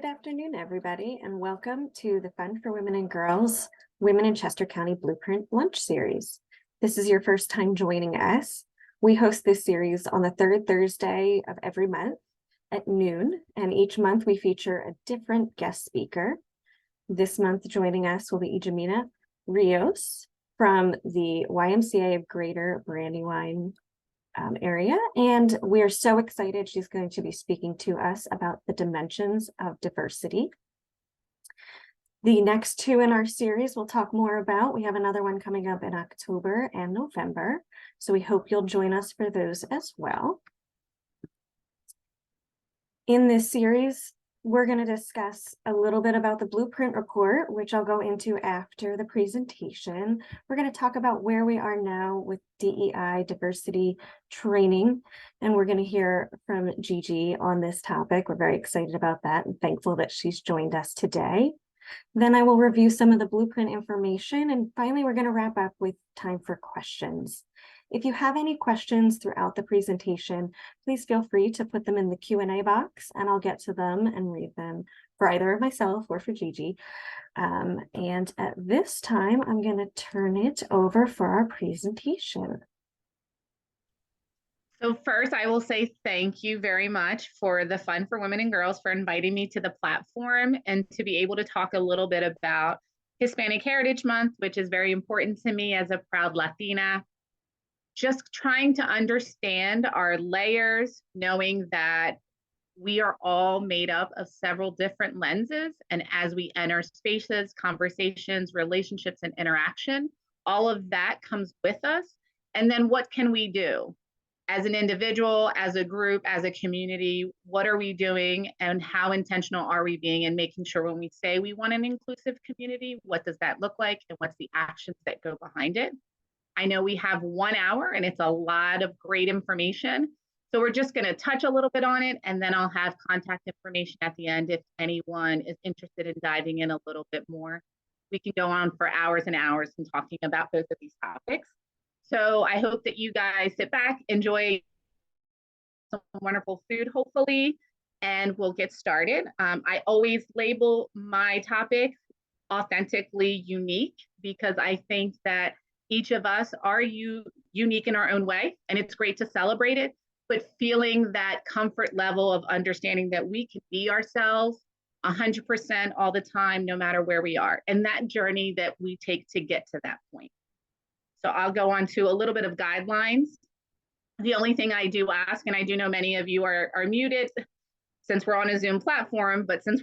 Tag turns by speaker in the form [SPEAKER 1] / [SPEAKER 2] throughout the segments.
[SPEAKER 1] Good afternoon, everybody, and welcome to the Fund for Women and Girls Women in Chester County Blueprint Lunch Series. This is your first time joining us. We host this series on the third Thursday of every month at noon, and each month we feature a different guest speaker. This month joining us will be Guillermina Rios from the YMCA of Greater Brandywine area, and we are so excited. She's going to be speaking to us about the dimensions of diversity. The next two in our series we'll talk more about. We have another one coming up in October and November, so we hope you'll join us for those as well. In this series, we're going to discuss a little bit about the Blueprint Report, which I'll go into after the presentation. We're going to talk about where we are now with DEI diversity training, and we're going to hear from Gigi on this topic. We're very excited about that and thankful that she's joined us today. Then I will review some of the Blueprint information, and finally we're going to wrap up with time for questions. If you have any questions throughout the presentation, please feel free to put them in the Q&A box and I'll get to them and read them for either myself or for Gigi. And at this time, I'm going to turn it over for our presentation.
[SPEAKER 2] So first, I will say thank you very much for the Fund for Women and Girls for inviting me to the platform and to be able to talk a little bit about Hispanic Heritage Month, which is very important to me as a proud Latina. Just trying to understand our layers, knowing that we are all made up of several different lenses. And as we enter spaces, conversations, relationships, and interaction, all of that comes with us. And then what can we do? As an individual, as a group, as a community, what are we doing and how intentional are we being in making sure when we say we want an inclusive community, what does that look like and what's the actions that go behind it? I know we have 1 hour and it's a lot of great information. So we're just going to touch a little bit on it and then I'll have contact information at the end if anyone is interested in diving in a little bit more. We can go on for hours and hours and talking about both of these topics. So I hope that you guys sit back, enjoy some wonderful food, hopefully, and we'll get started. I always label my topics authentically unique because I think that each of us are unique in our own way, and it's great to celebrate it, but feeling that comfort level of understanding that we can be ourselves 100% all the time, no matter where we are, and that journey that we take to get to that point. So I'll go on to a little bit of guidelines. The only thing I do ask, and I do know many of you are muted since we're on a Zoom platform, but since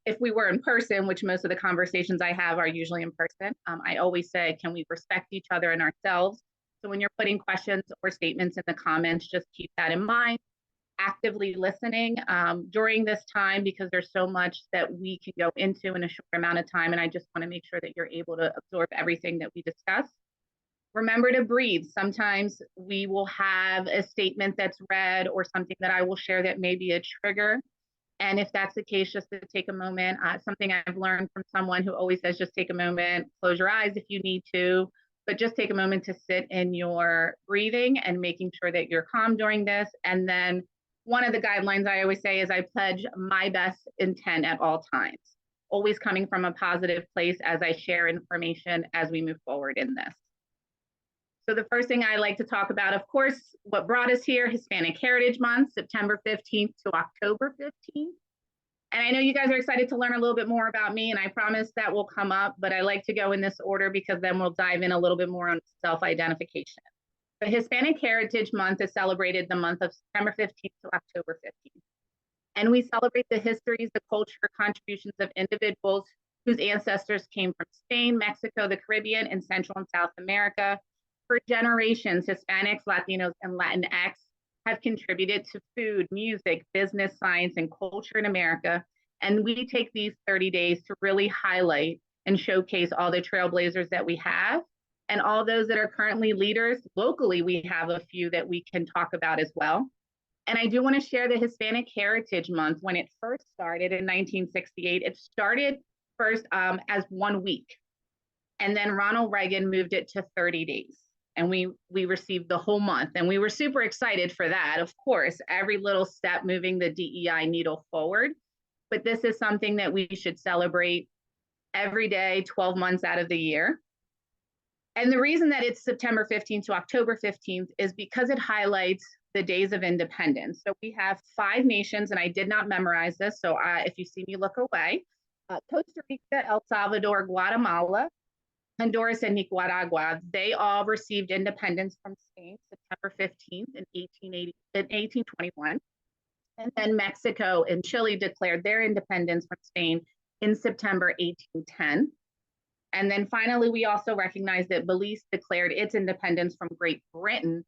[SPEAKER 2] if we were in person, which most of the conversations I have are usually in person, I always say, can we respect each other and ourselves? So when you're putting questions or statements in the comments, just keep that in mind. Actively listening during this time because there's so much that we can go into in a short amount of time, and I just want to make sure that you're able to absorb everything that we discuss. Remember to breathe. Sometimes we will have a statement that's read or something that I will share that may be a trigger. And if that's the case, just to take a moment, something I've learned from someone who always says, just take a moment, close your eyes if you need to, but just take a moment to sit in your breathing and making sure that you're calm during this. And then one of the guidelines I always say is I pledge my best intent at all times, always coming from a positive place as I share information as we move forward in this. So the first thing I like to talk about, of course, what brought us here, Hispanic Heritage Month, September 15th to October 15th. And I know you guys are excited to learn a little bit more about me, and I promise that will come up, but I like to go in this order because then we'll dive in a little bit more on self-identification. The Hispanic Heritage Month is celebrated the month of September 15th to October 15th. And we celebrate the histories, the culture, contributions of individuals whose ancestors came from Spain, Mexico, the Caribbean, and Central and South America. For generations, Hispanics, Latinos, and Latinx have contributed to food, music, business, science, and culture in America. And we take these 30 days to really highlight and showcase all the trailblazers that we have and all those that are currently leaders. Locally, we have a few that we can talk about as well. And I do want to share the Hispanic Heritage Month. When it first started in 1968, it started first as 1 week. And then Ronald Reagan moved it to 30 days. And we received the whole month. And we were super excited for that. Of course, every little step moving the DEI needle forward. but this is something that we should celebrate every day, 12 months out of the year. And the reason that it's September 15th to October 15th is because it highlights the days of independence. So we have 5 nations, and I did not memorize this, so if you see me look away. Costa Rica, El Salvador, Guatemala, Honduras, and Nicaragua, they all received independence from Spain September 15th in 1821. And then Mexico and Chile declared their independence from Spain in September 1810. And then finally, we also recognize that Belize declared its independence from Great Britain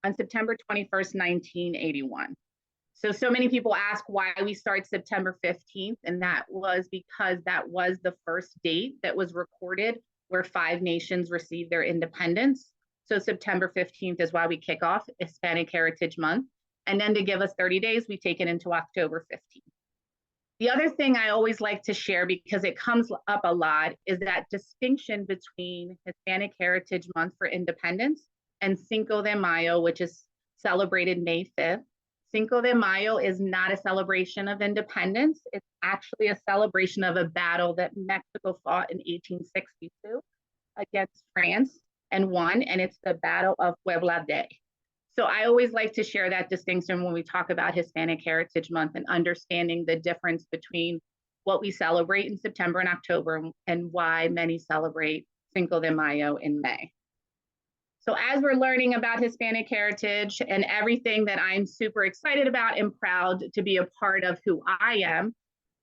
[SPEAKER 2] on September 21st, 1981. So many people ask why we start September 15th, and that was because that was the first date that was recorded where 5 nations received their independence. So September 15th is why we kick off Hispanic Heritage Month. And then to give us 30 days, we take it into October 15th. The other thing I always like to share, because it comes up a lot, is that distinction between Hispanic Heritage Month for Independence and Cinco de Mayo, which is celebrated May 5th. Cinco de Mayo is not a celebration of independence. It's actually a celebration of a battle that Mexico fought in 1862 against France and won, and it's the Battle of Puebla Day. So I always like to share that distinction when we talk about Hispanic Heritage Month and understanding the difference between what we celebrate in September and October and why many celebrate Cinco de Mayo in May. So as we're learning about Hispanic heritage and everything that I'm super excited about and proud to be a part of who I am,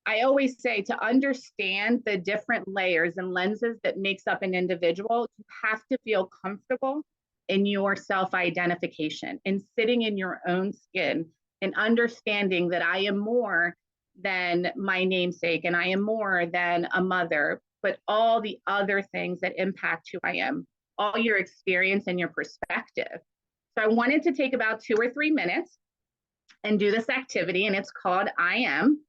[SPEAKER 2] I always say to understand the different layers and lenses that makes up an individual, you have to feel comfortable in your self-identification and sitting in your own skin and understanding that I am more than my namesake and I am more than a mother, but all the other things that impact who I am, all your experience and your perspective. So I wanted to take about 2 or 3 minutes and do this activity, and it's called I Am.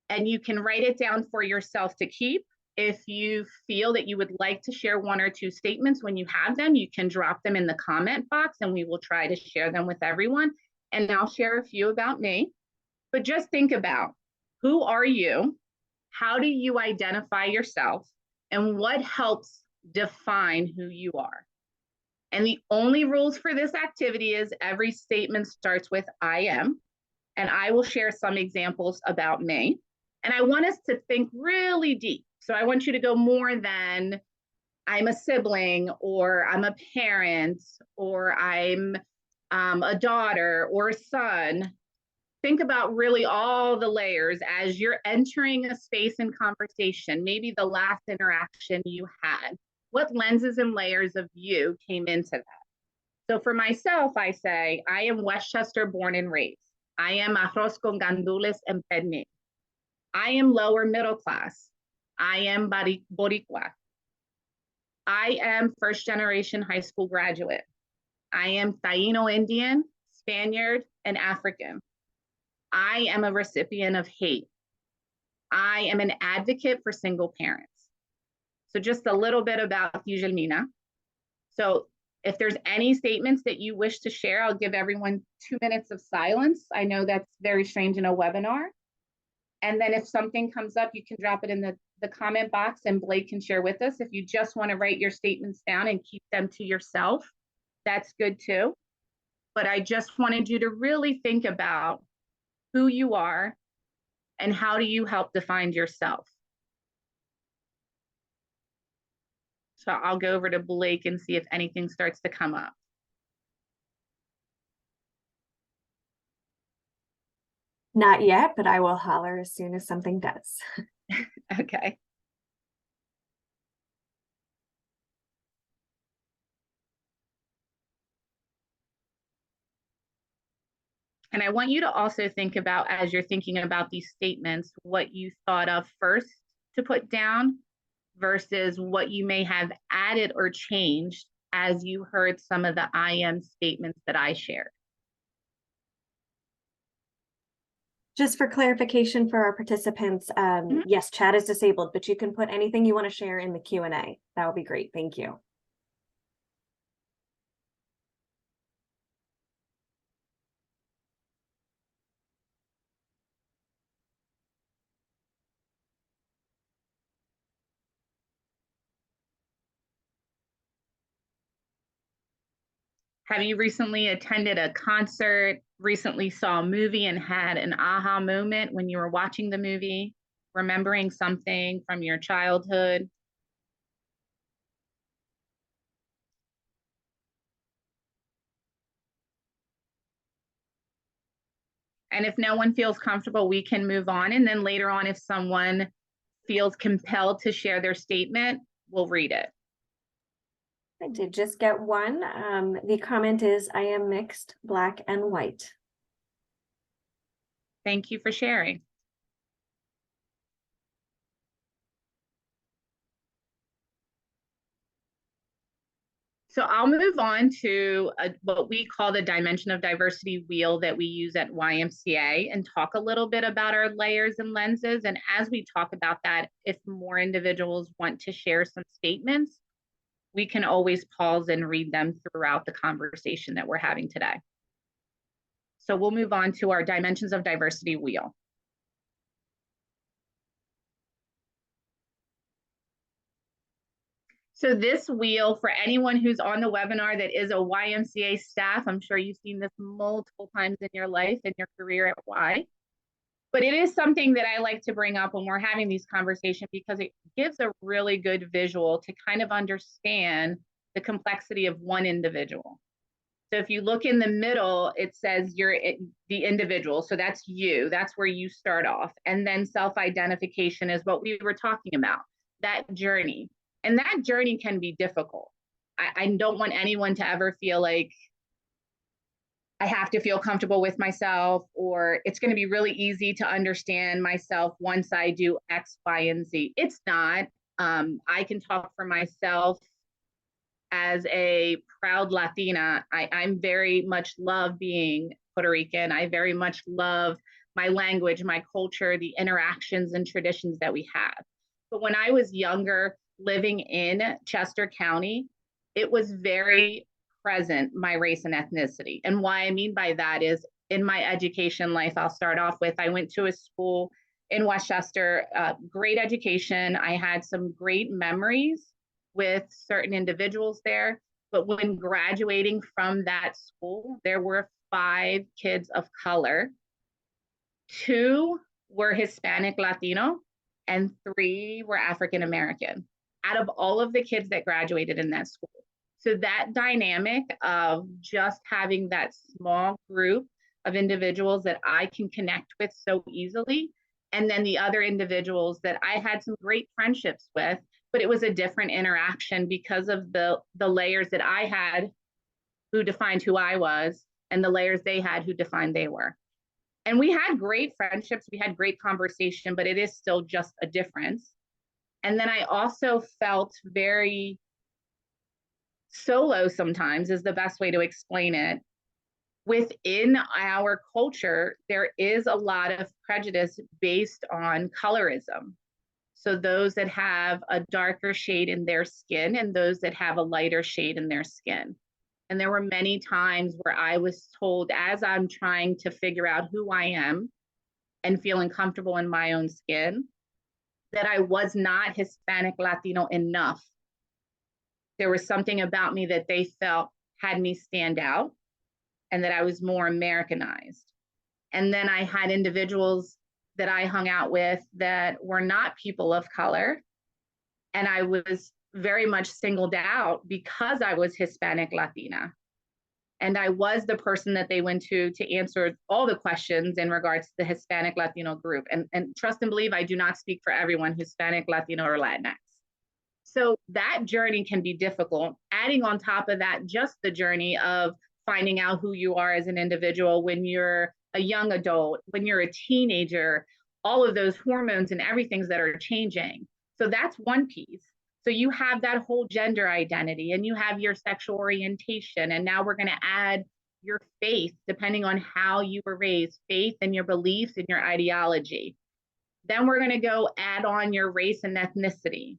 [SPEAKER 2] And you can write it down for yourself to keep. If you feel that you would like to share 1 or 2 statements when you have them, you can drop them in the comment box and we will try to share them with everyone. And I'll share a few about me. But just think about, who are you? How do you identify yourself? And what helps define who you are? And the only rules for this activity is every statement starts with I am. And I will share some examples about me. And I want us to think really deep. So I want you to go more than I'm a sibling, or I'm a parent, or I'm a daughter or a son. Think about really all the layers as you're entering a space in conversation, maybe the last interaction you had. What lenses and layers of you came into that? So for myself, I say, I am Westchester born and raised. I am arroz con gandules and penne. I am lower middle class. I am Boricua. I am first generation high school graduate. I am Taino Indian, Spaniard, and African. I am a recipient of hate. I am an advocate for single parents. So just a little bit about Guillermina. So if there's any statements that you wish to share, I'll give everyone 2 minutes of silence. I know that's very strange in a webinar. And then if something comes up, you can drop it in the comment box and Blake can share with us. If you just want to write your statements down and keep them to yourself, that's good too. But I just wanted you to really think about who you are and how do you help define yourself. So I'll go over to Blake and see if anything starts to come up.
[SPEAKER 1] Not yet, but I will holler as soon as something does.
[SPEAKER 2] Okay. And I want you to also think about, as you're thinking about these statements, what you thought of first to put down versus what you may have added or changed as you heard some of the I am statements that I shared.
[SPEAKER 1] Just for clarification for our participants, yes, chat is disabled, but you can put anything you want to share in the Q&A. That would be great. Thank you.
[SPEAKER 2] Have you recently attended a concert, recently saw a movie and had an aha moment when you were watching the movie, remembering something from your childhood? And if no one feels comfortable, we can move on. And then later on, if someone feels compelled to share their statement, we'll read it.
[SPEAKER 1] I did just get one. The comment is, I am mixed, Black and white.
[SPEAKER 2] Thank you for sharing. So I'll move on to what we call the dimension of diversity wheel that we use at YMCA and talk a little bit about our layers and lenses. And as we talk about that, if more individuals want to share some statements, we can always pause and read them throughout the conversation that we're having today. So we'll move on to our dimensions of diversity wheel. So this wheel, for anyone who's on the webinar that is a YMCA staff, I'm sure you've seen this multiple times in your life and your career at Y. But it is something that I like to bring up when we're having these conversations because it gives a really good visual to kind of understand the complexity of one individual. So if you look in the middle, it says you're the individual. So that's you. That's where you start off. And then self-identification is what we were talking about, that journey. And that journey can be difficult. I don't want anyone to ever feel like I have to feel comfortable with myself, or it's going to be really easy to understand myself once I do X, Y, and Z. It's not. I can talk for myself as a proud Latina. I'm very much love being Puerto Rican. I very much love my language, my culture, the interactions and traditions that we have. But when I was younger, living in Chester County, it was very present, my race and ethnicity. And why I mean by that is in my education life, I'll start off with, I went to a school in Westchester, great education. I had some great memories with certain individuals there. But when graduating from that school, there were 5 kids of color. 2 were Hispanic Latino, and 3 were African American out of all of the kids that graduated in that school. So that dynamic of just having that small group of individuals that I can connect with so easily, and then the other individuals that I had some great friendships with, but it was a different interaction because of the layers that I had who defined who I was, and the layers they had who defined they were. And we had great friendships, we had great conversation, but it is still just a difference. And then I also felt very solo sometimes, is the best way to explain it. Within our culture, there is a lot of prejudice based on colorism. So those that have a darker shade in their skin and those that have a lighter shade in their skin. And there were many times where I was told, as I'm trying to figure out who I am and feeling comfortable in my own skin, that I was not Hispanic Latino enough. There was something about me that they felt had me stand out and that I was more Americanized. And then I had individuals that I hung out with that were not people of color. And I was very much singled out because I was Hispanic Latina. And I was the person that they went to answer all the questions in regards to the Hispanic Latino group. And trust and believe, I do not speak for everyone Hispanic, Latino, or Latinx. So that journey can be difficult. Adding on top of that, just the journey of finding out who you are as an individual when you're a young adult, when you're a teenager, all of those hormones and everything that are changing. So that's one piece. So you have that whole gender identity and you have your sexual orientation. And now we're going to add your faith, depending on how you were raised, faith and your beliefs and your ideology. Then we're going to go add on your race and ethnicity.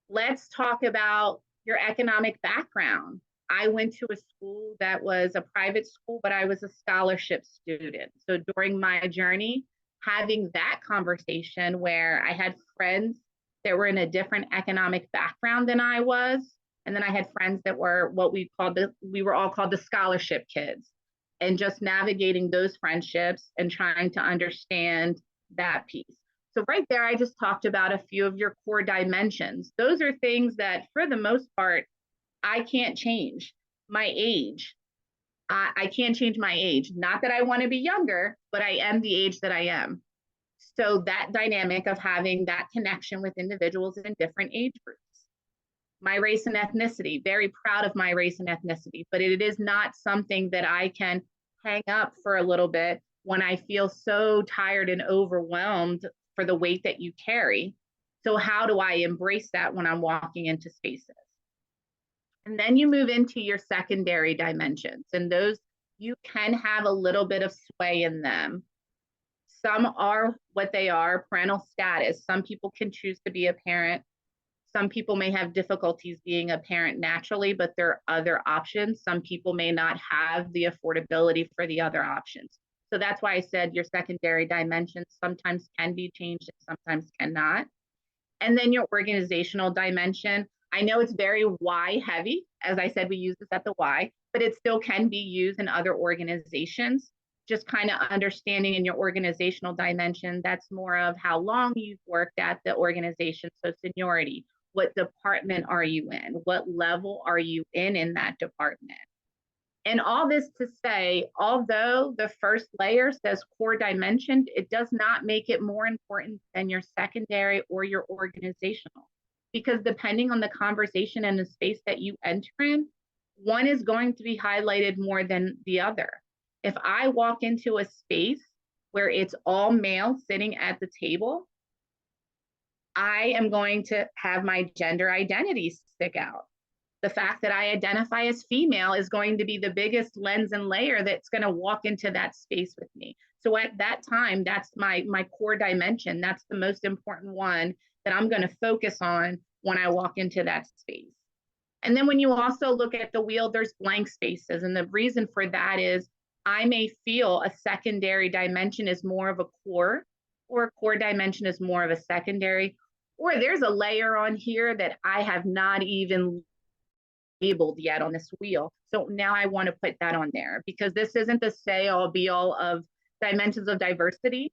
[SPEAKER 2] Let's talk about your economic background. I went to a school that was a private school, but I was a scholarship student. So during my journey, having that conversation where I had friends that were in a different economic background than I was, And then I had friends that were what we were all called the scholarship kids, and just navigating those friendships and trying to understand that piece. So right there, I just talked about a few of your core dimensions. Those are things that for the most part, I can't change. My age, I can't change my age. Not that I want to be younger, but I am the age that I am. So that dynamic of having that connection with individuals in different age groups. My race and ethnicity, very proud of my race and ethnicity, but it is not something that I can hang up for a little bit when I feel so tired and overwhelmed for the weight that you carry. So how do I embrace that when I'm walking into spaces? And then you move into your secondary dimensions, and those you can have a little bit of sway in them. Some are what they are, parental status. Some people can choose to be a parent. Some people may have difficulties being a parent naturally, but there are other options. Some people may not have the affordability for the other options. So that's why I said your secondary dimensions sometimes can be changed and sometimes cannot. And then your organizational dimension. I know it's very Y heavy. As I said, we use this at the Y, but it still can be used in other organizations. Just kind of understanding in your organizational dimension, that's more of how long you've worked at the organization. So seniority, what department are you in? What level are you in that department? And all this to say, although the first layer says core dimension, it does not make it more important than your secondary or your organizational. Because depending on the conversation and the space that you enter in, one is going to be highlighted more than the other. If I walk into a space where it's all male sitting at the table, I am going to have my gender identity stick out. The fact that I identify as female is going to be the biggest lens and layer that's going to walk into that space with me. So at that time, that's my core dimension. That's the most important one that I'm going to focus on when I walk into that space. And then when you also look at the wheel, there's blank spaces. And the reason for that is I may feel a secondary dimension is more of a core, or a core dimension is more of a secondary, or there's a layer on here that I have not even labeled yet on this wheel. So now I want to put that on there, because this isn't the say all be all of dimensions of diversity.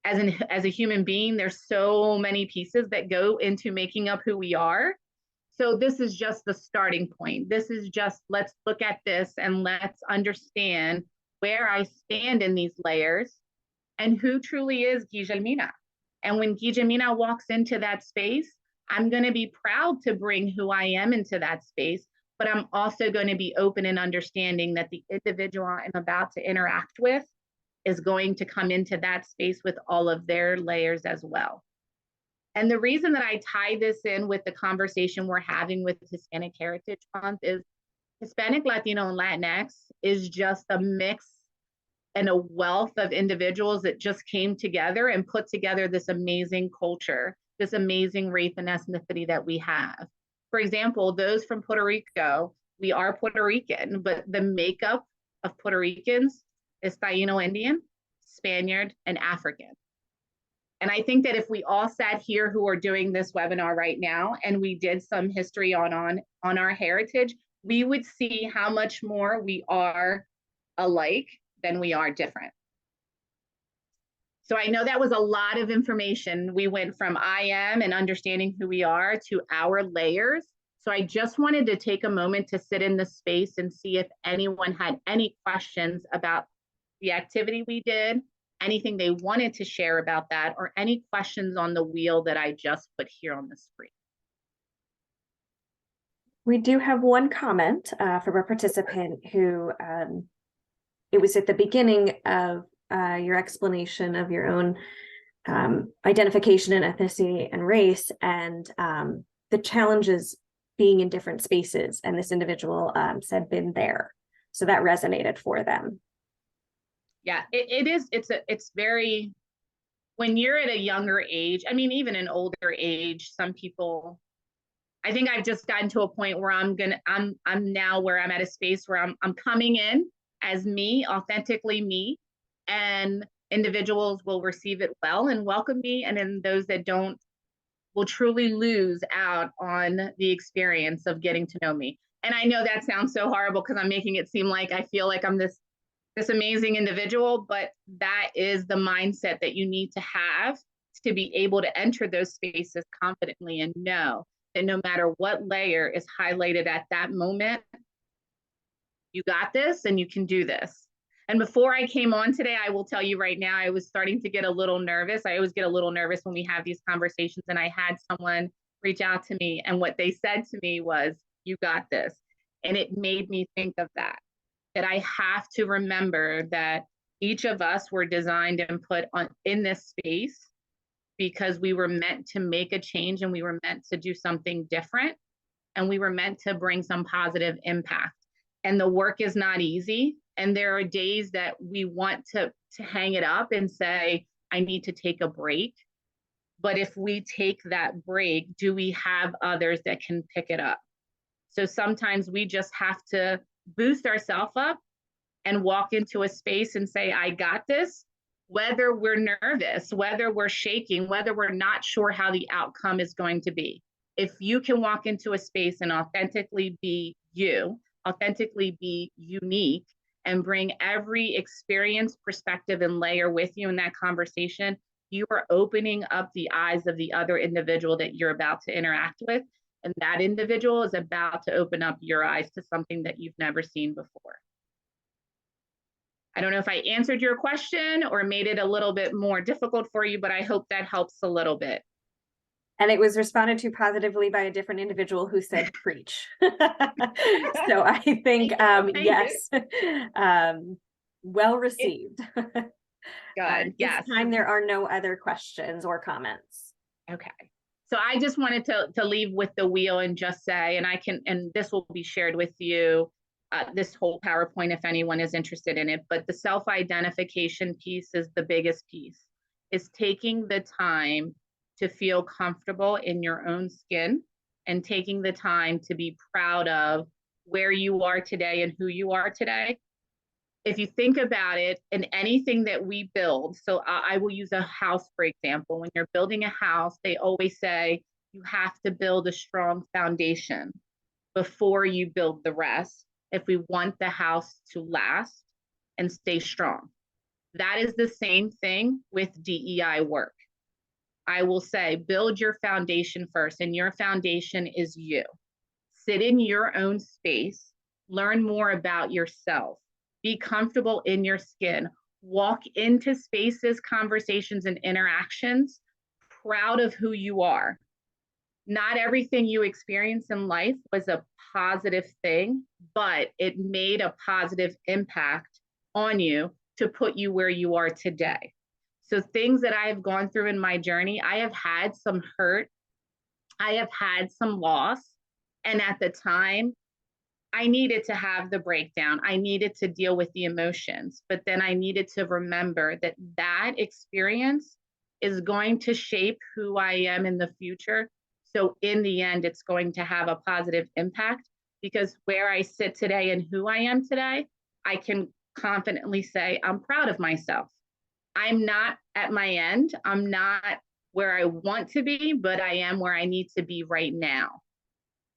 [SPEAKER 2] As a human being, there's so many pieces that go into making up who we are. So this is just the starting point. This is just, let's look at this and let's understand where I stand in these layers and who truly is Guillermina. And when Guillermina walks into that space, I'm going to be proud to bring who I am into that space, but I'm also going to be open and understanding that the individual I'm about to interact with is going to come into that space with all of their layers as well. And the reason that I tie this in with the conversation we're having with Hispanic Heritage Month is Hispanic, Latino, and Latinx is just a mix and a wealth of individuals that just came together and put together this amazing culture, this amazing race and ethnicity that we have. For example, those from Puerto Rico, we are Puerto Rican, but the makeup of Puerto Ricans is Taino Indian, Spaniard, and African. And I think that if we all sat here who are doing this webinar right now and we did some history on our heritage, we would see how much more we are alike than we are different. So I know that was a lot of information. We went from I am and understanding who we are to our layers. So I just wanted to take a moment to sit in the space and see if anyone had any questions about the activity we did, anything they wanted to share about that, or any questions on the wheel that I just put here on the screen.
[SPEAKER 1] We do have one comment from a participant who it was at the beginning of your explanation of your own identification and ethnicity and race, and the challenges being in different spaces. And this individual said been there. So that resonated for them.
[SPEAKER 2] Yeah, it's very, when you're at a younger age, I mean, even an older age, some people, I think I've just gotten to a point where I'm now where I'm at a space where I'm coming in as me, authentically me, and individuals will receive it well and welcome me. And then those that don't, will truly lose out on the experience of getting to know me. And I know that sounds so horrible because I'm making it seem like I feel like I'm this amazing individual, but that is the mindset that you need to have to be able to enter those spaces confidently and know that no matter what layer is highlighted at that moment, you got this and you can do this. And before I came on today, I will tell you right now, I was starting to get a little nervous. I always get a little nervous when we have these conversations. And I had someone reach out to me, and what they said to me was, "You got this." And it made me think of that I have to remember that each of us were designed and put on in this space because we were meant to make a change, and we were meant to do something different, and we were meant to bring some positive impact. And the work is not easy. And there are days that we want to hang it up and say, I need to take a break. But if we take that break, do we have others that can pick it up? So sometimes we just have to boost ourselves up and walk into a space and say, I got this, whether we're nervous, whether we're shaking, whether we're not sure how the outcome is going to be. If you can walk into a space and authentically be you, authentically be unique, and bring every experience, perspective, and layer with you in that conversation, you are opening up the eyes of the other individual that you're about to interact with. And that individual is about to open up your eyes to something that you've never seen before. I don't know if I answered your question or made it a little bit more difficult for you, but I hope that helps a little bit.
[SPEAKER 1] And it was responded to positively by a different individual who said preach. So I think, yes, well received.
[SPEAKER 2] Good, yes.
[SPEAKER 1] This time there are no other questions or comments.
[SPEAKER 2] Okay. So I just wanted to leave with the wheel and just say, and this will be shared with you, this whole PowerPoint if anyone is interested in it, but the self-identification piece is the biggest piece, is taking the time to feel comfortable in your own skin and taking the time to be proud of where you are today and who you are today. If you think about it, in anything that we build, so I will use a house, for example. When you're building a house, they always say you have to build a strong foundation before you build the rest if we want the house to last and stay strong. That is the same thing with DEI work. I will say, build your foundation first, and your foundation is you. Sit in your own space, learn more about yourself, be comfortable in your skin, walk into spaces, conversations, and interactions, proud of who you are. Not everything you experience in life was a positive thing, but it made a positive impact on you to put you where you are today. So things that I have gone through in my journey, I have had some hurt, I have had some loss, and at the time, I needed to have the breakdown. I needed to deal with the emotions, but then I needed to remember that that experience is going to shape who I am in the future. So in the end, it's going to have a positive impact, because where I sit today and who I am today, I can confidently say I'm proud of myself. I'm not at my end. I'm not where I want to be, but I am where I need to be right now.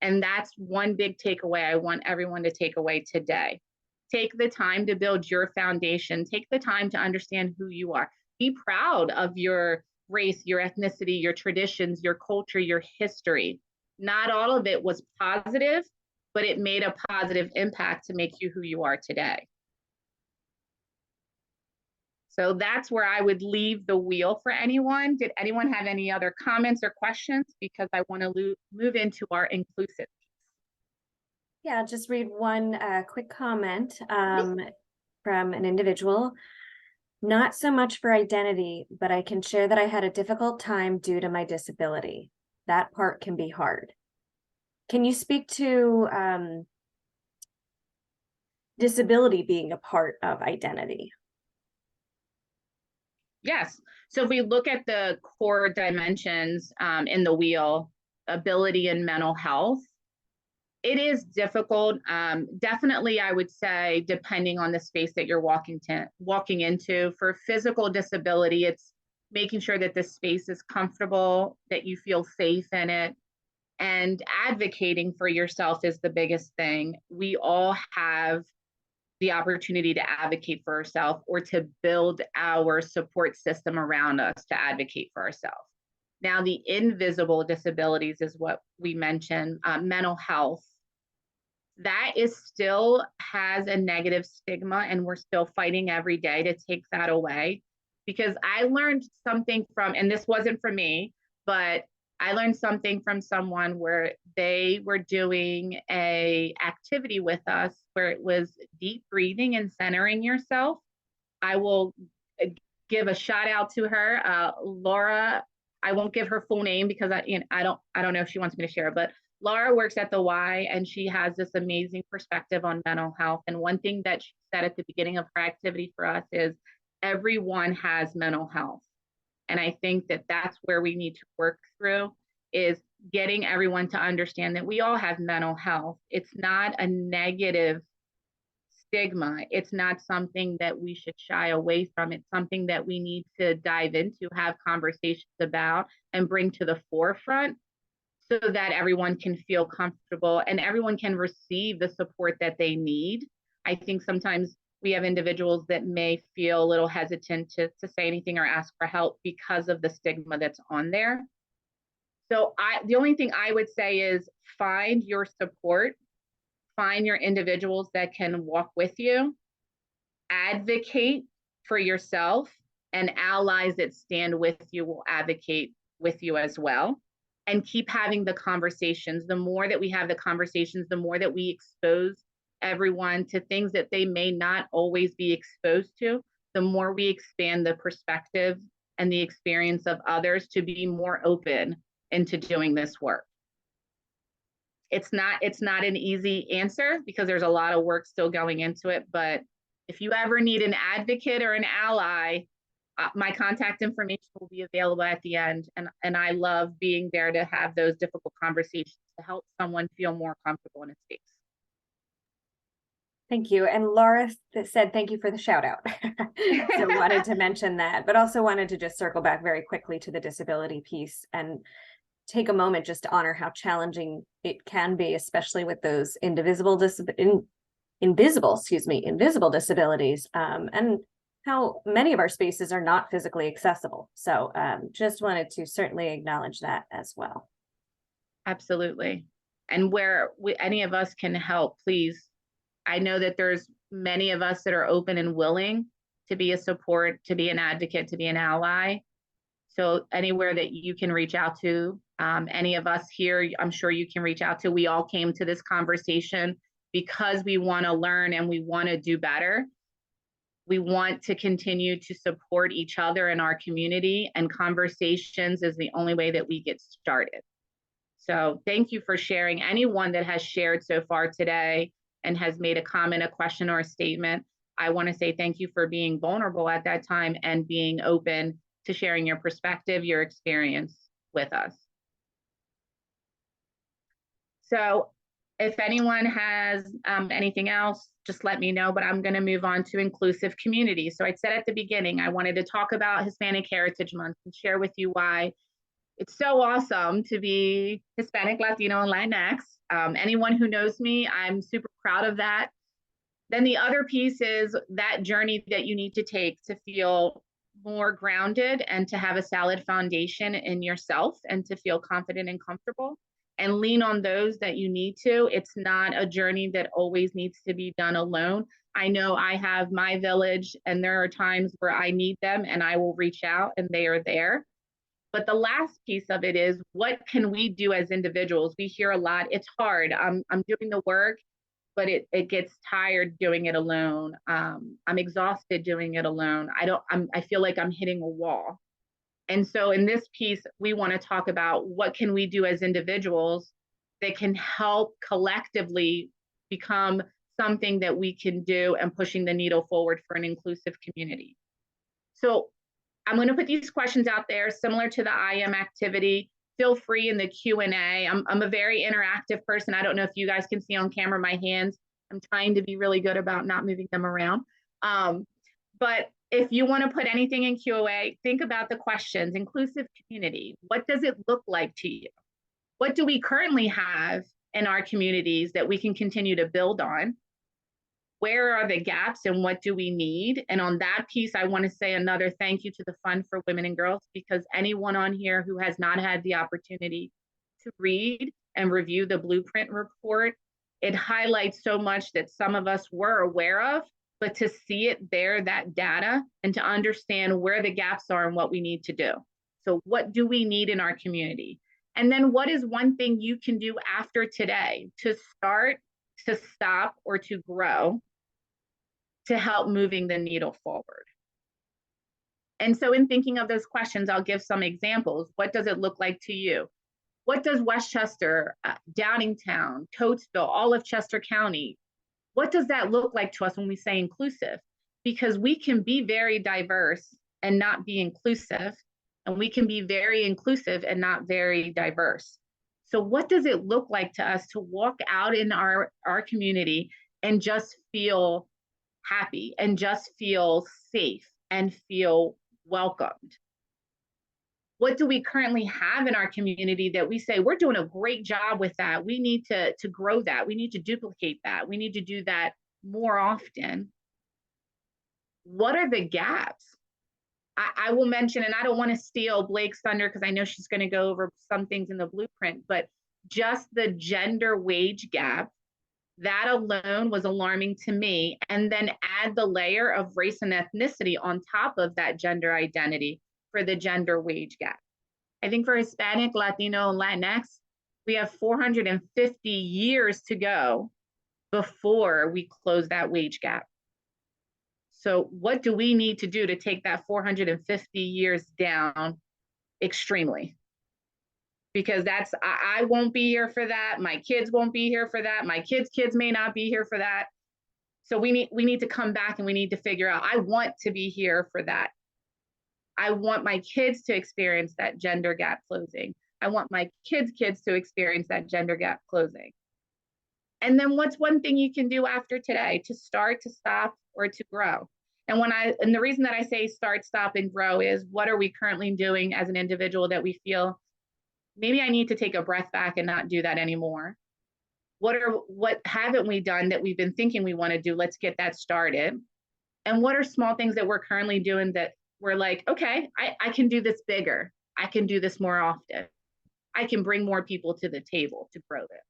[SPEAKER 2] And that's one big takeaway I want everyone to take away today. Take the time to build your foundation. Take the time to understand who you are. Be proud of your race, your ethnicity, your traditions, your culture, your history. Not all of it was positive, but it made a positive impact to make you who you are today. So that's where I would leave the wheel for anyone. Did anyone have any other comments or questions? Because I want to move into our inclusive piece.
[SPEAKER 1] Yeah, I'll just read one quick comment from an individual. Not so much for identity, but I can share that I had a difficult time due to my disability. That part can be hard. Can you speak to disability being a part of identity?
[SPEAKER 2] Yes. So if we look at the core dimensions in the wheel, ability and mental health, it is difficult. Definitely, I would say, depending on the space that you're walking into. For physical disability, making sure that the space is comfortable, that you feel safe in it, and advocating for yourself is the biggest thing. We all have the opportunity to advocate for ourselves or to build our support system around us to advocate for ourselves. Now, the invisible disabilities is what we mentioned, mental health. That is still has a negative stigma, and we're still fighting every day to take that away. Because I learned something from, and this wasn't for me, but I learned something from someone where they were doing a activity with us where it was deep breathing and centering yourself. I will give a shout out to her, Laura. I won't give her full name because I don't know if she wants me to share it, but Laura works at the Y and she has this amazing perspective on mental health. And one thing that she said at the beginning of her activity for us is everyone has mental health. And I think that that's where we need to work through is getting everyone to understand that we all have mental health. It's not a negative stigma. It's not something that we should shy away from. It's something that we need to dive into, have conversations about, and bring to the forefront so that everyone can feel comfortable and everyone can receive the support that they need. I think sometimes we have individuals that may feel a little hesitant to say anything or ask for help because of the stigma that's on there. So the only thing I would say is find your support, find your individuals that can walk with you, advocate for yourself, and allies that stand with you will advocate with you as well. And keep having the conversations. The more that we have the conversations, the more that we expose everyone to things that they may not always be exposed to, the more we expand the perspective and the experience of others to be more open into doing this work. It's not an easy answer because there's a lot of work still going into it, but if you ever need an advocate or an ally, my contact information will be available at the end. And I love being there to have those difficult conversations to help someone feel more comfortable in a space.
[SPEAKER 1] Thank you. And Laura said, thank you for the shout out. So wanted to mention that, but also wanted to just circle back very quickly to the disability piece and take a moment just to honor how challenging it can be, especially with those invisible disabilities, and how many of our spaces are not physically accessible. So just wanted to certainly acknowledge that as well.
[SPEAKER 2] Absolutely. And where any of us can help, please. I know that there's many of us that are open and willing to be a support, to be an advocate, to be an ally. So anywhere that you can reach out to, any of us here, I'm sure you can reach out to. We all came to this conversation because we want to learn and we want to do better. We want to continue to support each other in our community, and conversations is the only way that we get started. So thank you for sharing. Anyone that has shared so far today and has made a comment, a question, or a statement, I want to say thank you for being vulnerable at that time and being open to sharing your perspective, your experience with us. So if anyone has anything else, just let me know, but I'm going to move on to inclusive community. So I said at the beginning, I wanted to talk about Hispanic Heritage Month and share with you why it's so awesome to be Hispanic, Latino, and Latinx. Anyone who knows me, I'm super proud of that. Then the other piece is that journey that you need to take to feel more grounded and to have a solid foundation in yourself and to feel confident and comfortable, and lean on those that you need to. It's not a journey that always needs to be done alone. I know I have my village, and there are times where I need them and I will reach out and they are there. But the last piece of it is, what can we do as individuals? We hear a lot, it's hard. I'm doing the work, but it gets tired doing it alone. I'm exhausted doing it alone. I feel like I'm hitting a wall. And so in this piece, we want to talk about what can we do as individuals that can help collectively become something that we can do and pushing the needle forward for an inclusive community. So I'm going to put these questions out there similar to the IM activity. Feel free in the Q&A. I'm a very interactive person. I don't know if you guys can see on camera my hands. I'm trying to be really good about not moving them around. But if you want to put anything in QA, think about the questions. Inclusive community. What does it look like to you? What do we currently have in our communities that we can continue to build on? Where are the gaps and what do we need? And on that piece, I want to say another thank you to the Fund for Women and Girls, because anyone on here who has not had the opportunity to read and review the Blueprint report, it highlights so much that some of us were aware of, but to see it there, that data, and to understand where the gaps are and what we need to do. So what do we need in our community? And then what is one thing you can do after today to start, to stop, or to grow to help moving the needle forward? And so in thinking of those questions, I'll give some examples. What does it look like to you? What does Westchester, Downingtown, Coatesville, all of Chester County, what does that look like to us when we say inclusive? Because we can be very diverse and not be inclusive, and we can be very inclusive and not very diverse. So what does it look like to us to walk out in our community and just feel happy and just feel safe and feel welcomed? What do we currently have in our community that we say we're doing a great job with that? We need to grow that. We need to duplicate that. We need to do that more often. What are the gaps? I will mention, and I don't want to steal Blake's thunder because I know she's going to go over some things in the blueprint, but just the gender wage gap, that alone was alarming to me. And then add the layer of race and ethnicity on top of that gender identity for the gender wage gap. I think for Hispanic, Latino, and Latinx, we have 450 years to go before we close that wage gap. So what do we need to do to take that 450 years down extremely? Because that's, I won't be here for that. My kids won't be here for that. My kids' kids may not be here for that. So we need to come back and we need to figure out, I want to be here for that. I want my kids to experience that gender gap closing. I want my kids' kids to experience that gender gap closing. And then what's one thing you can do after today to start, to stop, or to grow? And the reason that I say start, stop, and grow is, what are we currently doing as an individual that we feel, maybe I need to take a breath back and not do that anymore? What haven't we done that we've been thinking we want to do? Let's get that started. And what are small things that we're currently doing that we're like, okay, I can do this bigger. I can do this more often. I can bring more people to the table to grow this.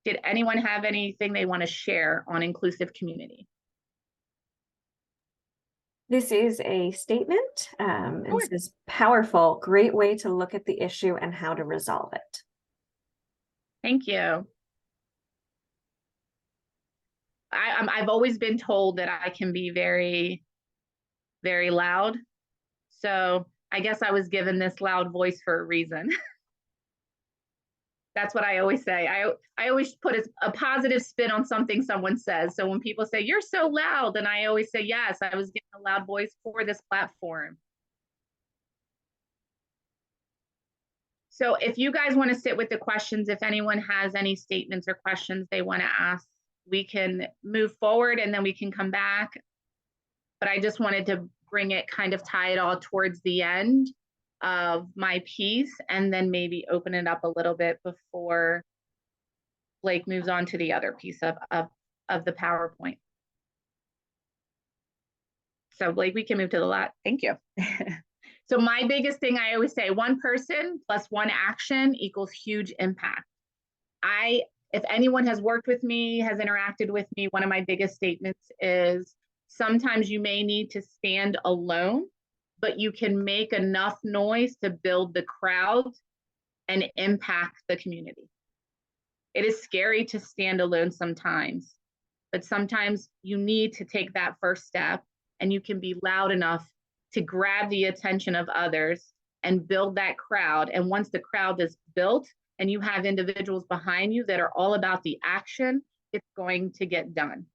[SPEAKER 2] Did anyone have anything they want to share on inclusive community?
[SPEAKER 1] This is a statement, and it says, powerful, great way to look at the issue and how to resolve it.
[SPEAKER 2] Thank you. I've always been told that I can be very, very loud. So I guess I was given this loud voice for a reason. That's what I always say. I always put a positive spin on something someone says. So when people say, you're so loud, then I always say, yes, I was given a loud voice for this platform. So if you guys want to sit with the questions, if anyone has any statements or questions they want to ask, we can move forward and then we can come back. But I just wanted to bring it, kind of tie it all towards the end of my piece, and then maybe open it up a little bit before Blake moves on to the other piece of the PowerPoint. So Blake, we can move to the last. Thank you. So my biggest thing, I always say, one person plus one action equals huge impact. If anyone has worked with me, has interacted with me, one of my biggest statements is, sometimes you may need to stand alone, but you can make enough noise to build the crowd and impact the community. It is scary to stand alone sometimes, but sometimes you need to take that first step, and you can be loud enough to grab the attention of others and build that crowd. And once the crowd is built and you have individuals behind you that are all about the action, it's going to get done.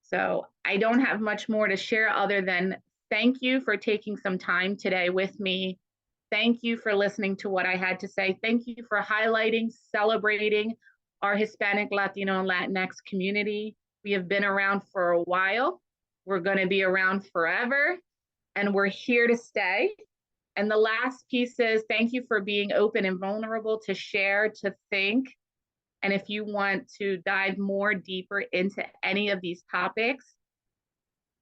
[SPEAKER 2] So I don't have much more to share other than thank you for taking some time today with me. Thank you for listening to what I had to say. Thank you for highlighting, celebrating our Hispanic, Latino, and Latinx community. We have been around for a while, We're going to be around forever, and we're here to stay. And the last piece is thank you for being open and vulnerable to share, to think. And if you want to dive more deeper into any of these topics,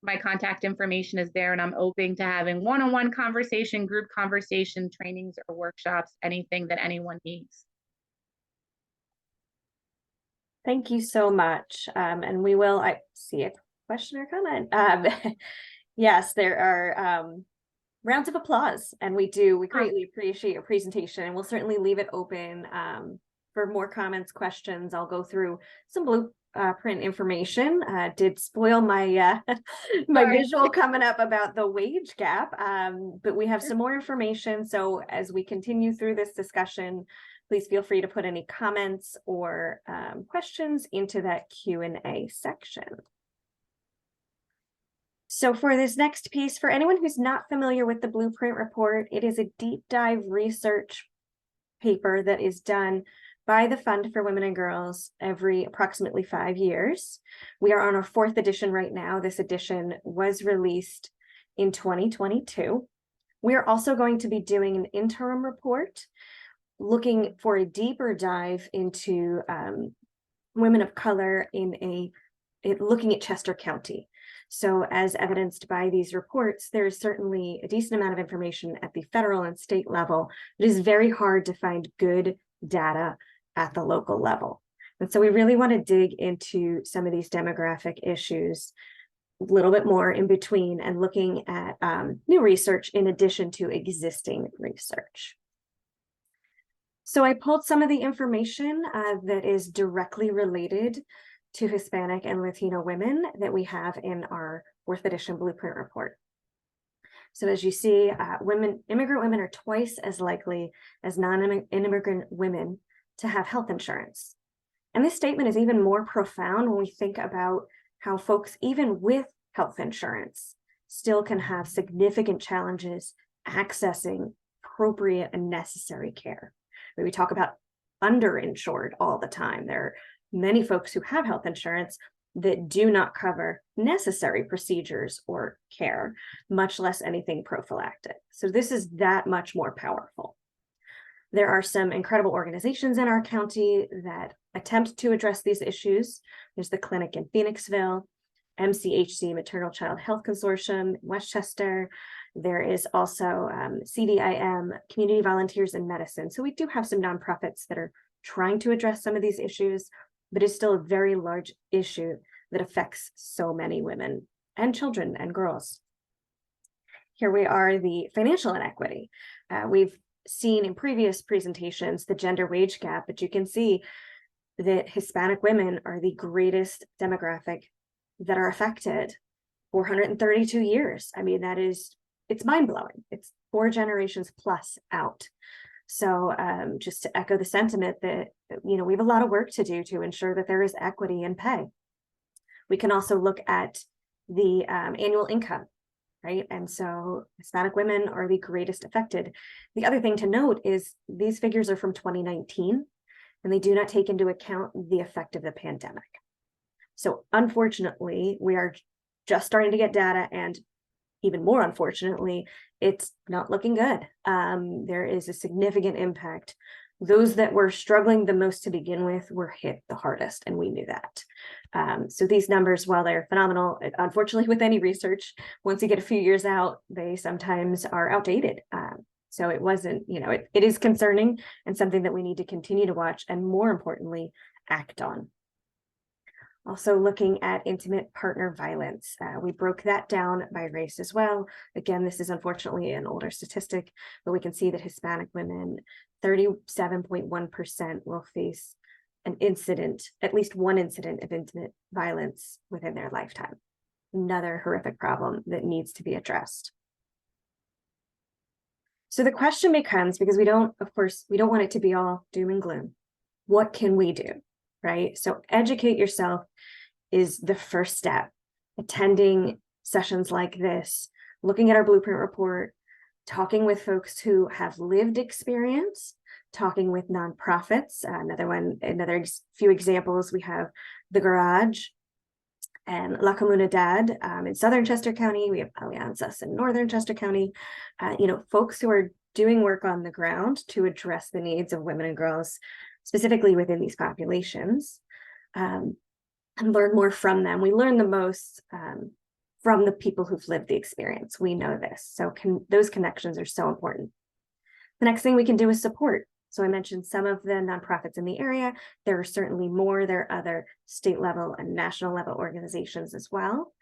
[SPEAKER 2] my contact information is there, and I'm open to having one-on-one conversation, group conversation, trainings or workshops, anything that anyone needs.
[SPEAKER 1] Thank you so much. And we will, I see a question or comment. Yes, there are rounds of applause, and we greatly appreciate your presentation, and we'll certainly leave it open for more comments, questions. I'll go through some blueprint information. Did spoil my my visual coming up about the wage gap, but we have some more information. So as we continue through this discussion, please feel free to put any comments or questions into that Q&A section. So for this next piece, for anyone who's not familiar with the Blueprint Report, it is a deep dive research paper that is done by the Fund for Women and Girls every approximately 5 years. We are on our 4th edition right now. This edition was released in 2022. We are also going to be doing an interim report looking for a deeper dive into women of color looking at Chester County. So as evidenced by these reports, there is certainly a decent amount of information at the federal and state level. It is very hard to find good data at the local level. And so we really want to dig into some of these demographic issues a little bit more in between and looking at new research in addition to existing research. So I pulled some of the information that is directly related to Hispanic and Latino women that we have in our 4th edition Blueprint Report. So as you see, immigrant women are twice as likely as non-immigrant women to have health insurance. And this statement is even more profound when we think about how folks, even with health insurance, still can have significant challenges accessing appropriate and necessary care. We talk about underinsured all the time. There are many folks who have health insurance that do not cover necessary procedures or care, much less anything prophylactic. So this is that much more powerful. There are some incredible organizations in our county that attempt to address these issues. There's the clinic in Phoenixville, MCHC Maternal Child Health Consortium in Westchester. There is also CDIM, Community Volunteers in Medicine. So we do have some nonprofits that are trying to address some of these issues, but it's still a very large issue that affects so many women and children and girls. Here we are, the financial inequity. We've seen in previous presentations the gender wage gap, but you can see that Hispanic women are the greatest demographic that are affected. 432 years. I mean, it's mind-blowing. It's 4 generations plus out. So just to echo the sentiment that, we have a lot of work to do to ensure that there is equity in pay. We can also look at the annual income, right? And so Hispanic women are the greatest affected. The other thing to note is these figures are from 2019, and they do not take into account the effect of the pandemic. So unfortunately, we are just starting to get data, and even more unfortunately, it's not looking good. There is a significant impact. Those that were struggling the most to begin with were hit the hardest, and we knew that. So these numbers, while they're phenomenal, unfortunately with any research, once you get a few years out, they sometimes are outdated. So it wasn't, it is concerning and something that we need to continue to watch and, more importantly, act on. Also looking at intimate partner violence. We broke that down by race as well. Again, this is unfortunately an older statistic, but we can see that Hispanic women, 37.1% will face an incident, at least one incident of intimate violence within their lifetime. Another horrific problem that needs to be addressed. So the question becomes, because we don't want it to be all doom and gloom. What can we do? Right? So educate yourself is the first step. Attending sessions like this, looking at our Blueprint Report, talking with folks who have lived experience, talking with nonprofits. Another few examples, we have The Garage and La Comunidad in Southern Chester County. We have Alianzas in Northern Chester County. Folks who are doing work on the ground to address the needs of women and girls, specifically within these populations, and learn more from them. We learn the most from the people who've lived the experience. We know this. So those connections are so important. The next thing we can do is support. So I mentioned some of the nonprofits in the area. There are certainly more. There are other state level and national level organizations as well.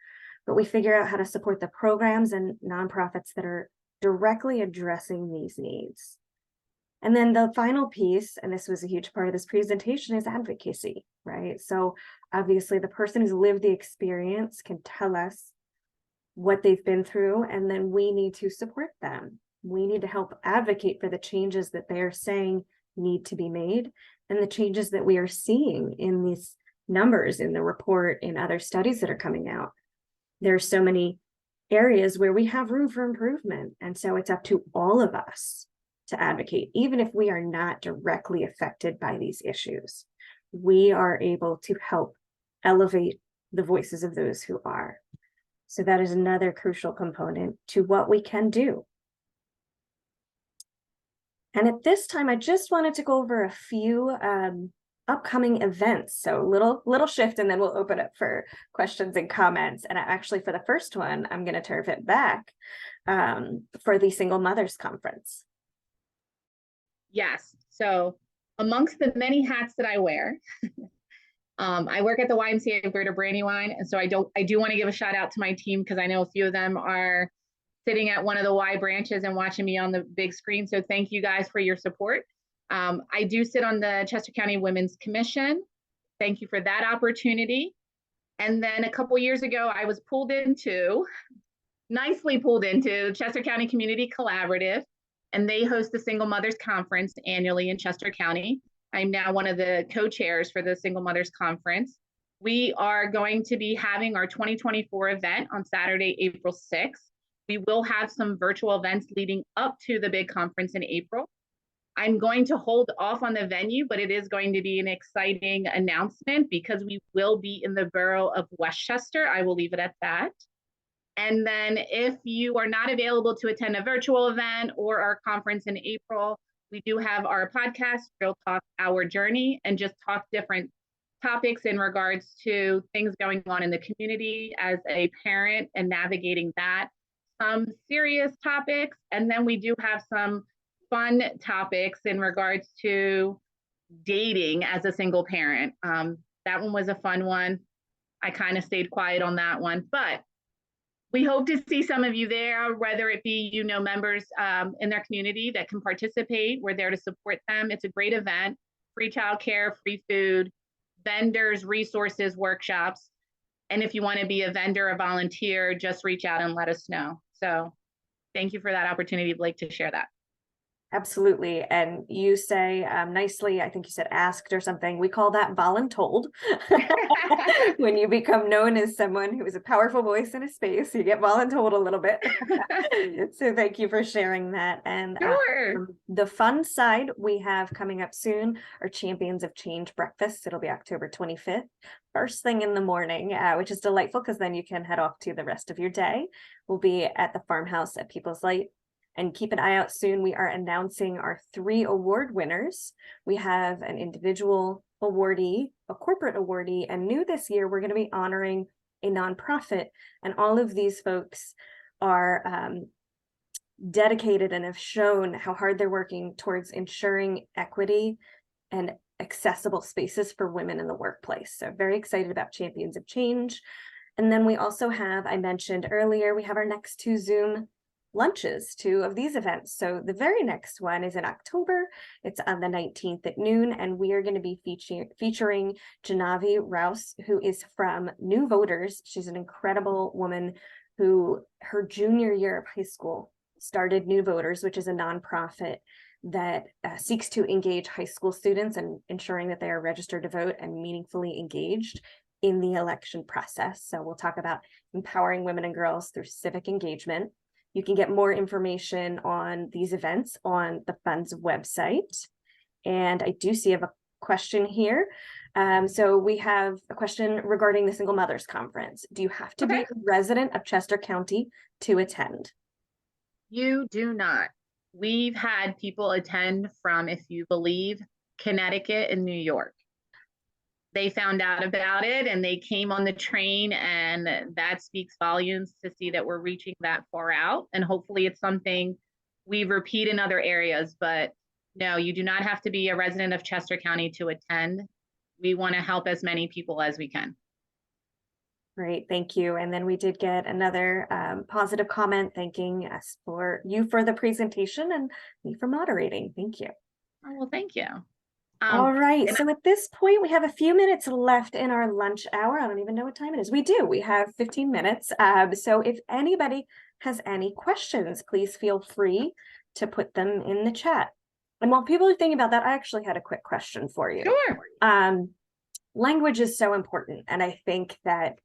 [SPEAKER 1] But we figure out how to support the programs and nonprofits that are directly addressing these needs. And then the final piece, and this was a huge part of this presentation, is advocacy, right? So obviously the person who's lived the experience can tell us what they've been through, and then we need to support them. We need to help advocate for the changes that they are saying need to be made, and the changes that we are seeing in these numbers, in the report, in other studies that are coming out. There are so many areas where we have room for improvement. And so it's up to all of us to advocate, even if we are not directly affected by these issues. We are able to help elevate the voices of those who are. So that is another crucial component to what we can do. And at this time, I just wanted to go over a few upcoming events. So little shift, and then we'll open up for questions and comments. And actually, for the first one, I'm going to turn it back for the Single Mothers Conference.
[SPEAKER 2] Yes. So amongst the many hats that I wear, I work at the YMCA of Greater Brandywine. And so I do want to give a shout out to my team, because I know a few of them are sitting at one of the Y branches and watching me on the big screen. So thank you guys for your support. I do sit on the Chester County Women's Commission. Thank you for that opportunity. And then a couple years ago, I was nicely pulled into Chester County Community Collaborative, and they host the Single Mothers Conference annually in Chester County. I'm now one of the co-chairs for the Single Mothers Conference. We are going to be having our 2024 event on Saturday, April 6th. We will have some virtual events leading up to the big conference in April. I'm going to hold off on the venue, but it is going to be an exciting announcement because we will be in the borough of Westchester. I will leave it at that. And then if you are not available to attend a virtual event or our conference in April, we do have our podcast, Real Talk Our Journey, and just talk different topics in regards to things going on in the community as a parent and navigating that. Some serious topics, and then we do have some fun topics in regards to dating as a single parent. That one was a fun one. I kind of stayed quiet on that one, but we hope to see some of you there, whether it be, members in their community that can participate. We're there to support them. It's a great event, free childcare, free food, vendors, resources, workshops. And if you want to be a vendor or volunteer, just reach out and let us know. So thank you for that opportunity, Blake, to share that.
[SPEAKER 1] Absolutely. And you say nicely, I think you said asked or something. We call that voluntold. When you become known as someone who is a powerful voice in a space, you get voluntold a little bit. So thank you for sharing that. And
[SPEAKER 2] sure.
[SPEAKER 1] The fun side we have coming up soon are Champions of Change breakfast. It'll be October 25th, first thing in the morning, which is delightful because then you can head off to the rest of your day. We'll be at the farmhouse at People's Light. And keep an eye out soon. We are announcing our 3 award winners. We have an individual awardee, a corporate awardee, and new this year, we're going to be honoring a nonprofit. And all of these folks are dedicated and have shown how hard they're working towards ensuring equity and accessible spaces for women in the workplace. So very excited about Champions of Change. And then we also have, I mentioned earlier, we have our next 2 Zoom lunches, 2 of these events. So the very next one is in October. It's on the 19th at noon, and we are going to be featuring Guillermina Rios, who is from New Voters. She's an incredible woman who, her junior year of high school, started New Voters, which is a nonprofit that seeks to engage high school students and ensuring that they are registered to vote and meaningfully engaged in the election process. So we'll talk about empowering women and girls through civic engagement. You can get more information on these events on the Fund's website. And I do see I have a question here. So we have a question regarding the Single Mothers Conference. Do you have to be
[SPEAKER 2] Okay.
[SPEAKER 1] a resident of Chester County to attend?
[SPEAKER 2] You do not. We've had people attend from, if you believe, Connecticut and New York. They found out about it and they came on the train, and that speaks volumes to see that we're reaching that far out. And hopefully it's something we repeat in other areas. But no, you do not have to be a resident of Chester County to attend. We want to help as many people as we can.
[SPEAKER 1] Great, thank you. And then we did get another positive comment thanking us for the presentation and me for moderating. Thank you.
[SPEAKER 2] Oh, well, thank you.
[SPEAKER 1] All right,
[SPEAKER 2] and
[SPEAKER 1] so at this point, we have a few minutes left in our lunch hour. I don't even know what time it is. We do, we have 15 minutes. So if anybody has any questions, please feel free to put them in the chat. And while people are thinking about that, I actually had a quick question for you.
[SPEAKER 2] Sure.
[SPEAKER 1] Language is so important, and I think that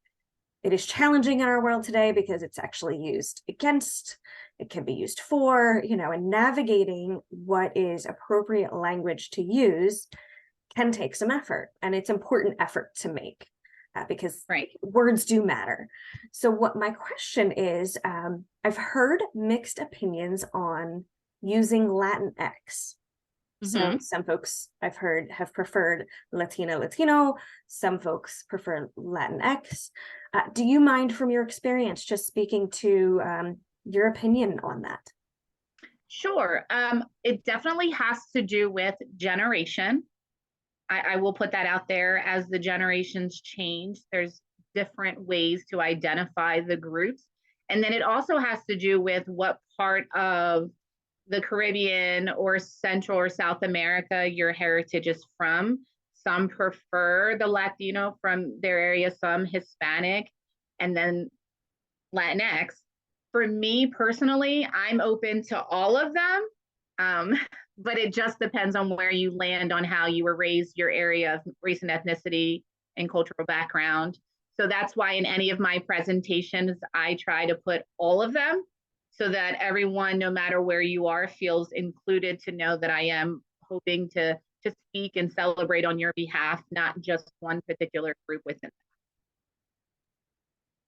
[SPEAKER 1] it is challenging in our world today because it's actually used against, it can be used for, and navigating what is appropriate language to use can take some effort, and it's important effort to make because words do matter. So what my question is, I've heard mixed opinions on using Latinx. So some folks I've heard have preferred Latino. Some folks prefer Latinx. Do you mind, from your experience, just speaking to your opinion on that?
[SPEAKER 2] Sure. It definitely has to do with generation. I will put that out there. As the generations change, there's different ways to identify the groups. And then it also has to do with what part of the Caribbean or Central or South America your heritage is from. Some prefer the Latino from their area, some Hispanic, and then Latinx. For me personally, I'm open to all of them, but it just depends on where you land on how you were raised, your area of race and ethnicity and cultural background. So that's why in any of my presentations, I try to put all of them so that everyone, no matter where you are, feels included, to know that I am hoping to speak and celebrate on your behalf, not just one particular group within.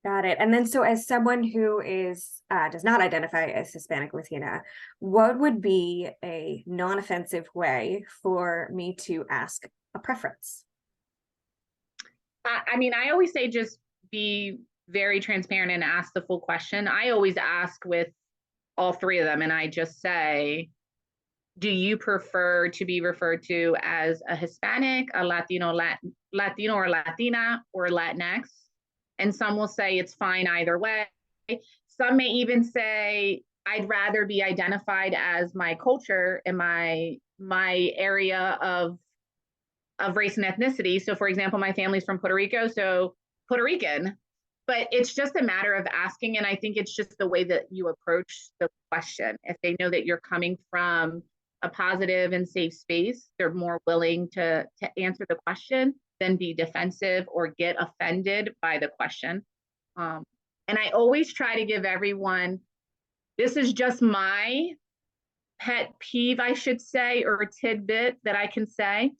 [SPEAKER 1] Got it. And then, so as someone who is does not identify as Hispanic Latina, what would be a non-offensive way for me to ask a preference?
[SPEAKER 2] I mean, I always say just be very transparent and ask the full question. I always ask with all three of them, and I just say, do you prefer to be referred to as a Hispanic, a Latino or Latina, or Latinx? And some will say it's fine either way. Some may even say, I'd rather be identified as my culture and my area of race and ethnicity. So for example, my family's from Puerto Rico, so Puerto Rican. But it's just a matter of asking, and I think it's just the way that you approach the question. If they know that you're coming from a positive and safe space, they're more willing to answer the question than be defensive or get offended by the question. And I always try to give everyone, this is just my pet peeve, I should say, or tidbit that I can say.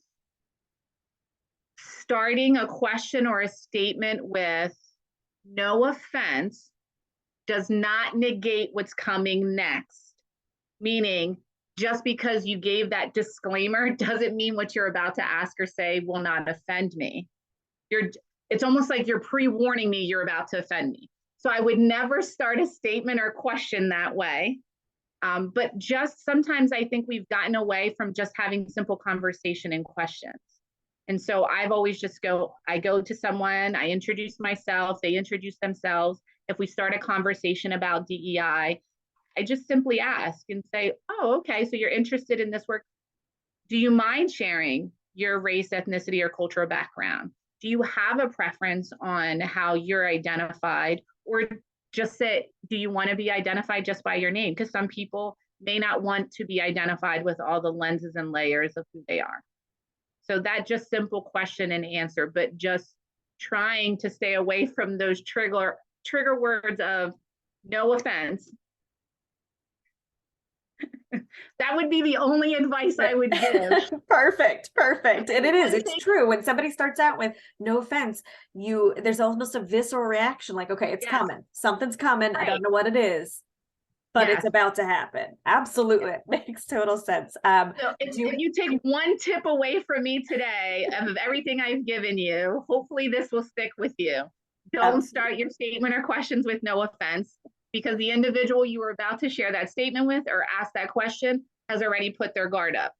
[SPEAKER 2] Starting a question or a statement with no offense does not negate what's coming next. Meaning, just because you gave that disclaimer doesn't mean what you're about to ask or say will not offend me. It's almost like you're pre-warning me you're about to offend me. So I would never start a statement or question that way. But just sometimes I think we've gotten away from just having simple conversation and questions. And so I've always I go to someone, I introduce myself, they introduce themselves. If we start a conversation about DEI, I just simply ask and say, oh, okay, so you're interested in this work. Do you mind sharing your race, ethnicity, or cultural background? Do you have a preference on how you're identified? Or just say, do you want to be identified just by your name? Because some people may not want to be identified with all the lenses and layers of who they are. So that just simple question and answer, but just trying to stay away from those trigger words of no offense. That would be the only advice I would give.
[SPEAKER 1] Perfect, perfect. And it is,
[SPEAKER 2] One
[SPEAKER 1] it's
[SPEAKER 2] thing-
[SPEAKER 1] true. When somebody starts out with no offense, there's almost a visceral reaction, like, okay, it's
[SPEAKER 2] Yes,
[SPEAKER 1] coming. Something's coming. I
[SPEAKER 2] right.
[SPEAKER 1] don't know what it is, but it's
[SPEAKER 2] Yes.
[SPEAKER 1] about to happen. Absolutely. It makes total sense.
[SPEAKER 2] So if you take one tip away from me today of everything I've given you, hopefully this will stick with you. Don't start your statement or questions with no offense, because the individual you were about to share that statement with or ask that question has already put their guard up,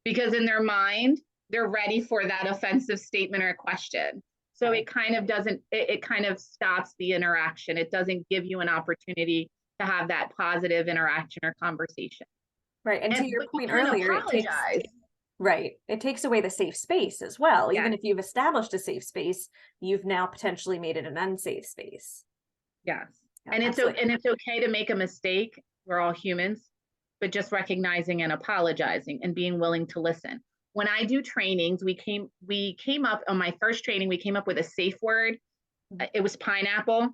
[SPEAKER 2] because in their mind, they're ready for that offensive statement or question. So it kind of doesn't, it kind of stops the interaction. It doesn't give you an opportunity to have that positive interaction or conversation.
[SPEAKER 1] Right. And to your point earlier, it takes away the safe space as well.
[SPEAKER 2] Yes.
[SPEAKER 1] Even if you've established a safe space, you've now potentially made it an unsafe space.
[SPEAKER 2] Yes.
[SPEAKER 1] Yeah,
[SPEAKER 2] and it's okay to make a mistake. We're all humans, but just recognizing and apologizing and being willing to listen. When I do trainings, we came up on my first training, we came up with a safe word. It was pineapple.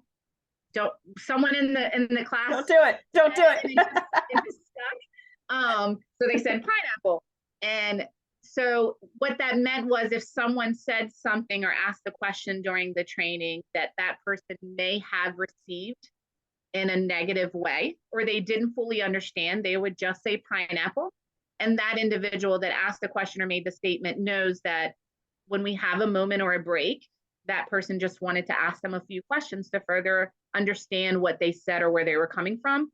[SPEAKER 2] Someone in the class,
[SPEAKER 1] don't do it. Don't do it.
[SPEAKER 2] It just stuck. So they said pineapple. And so what that meant was, if someone said something or asked a question during the training that person may have received in a negative way, or they didn't fully understand, they would just say pineapple. And that individual that asked the question or made the statement knows that when we have a moment or a break, that person just wanted to ask them a few questions to further understand what they said or where they were coming from.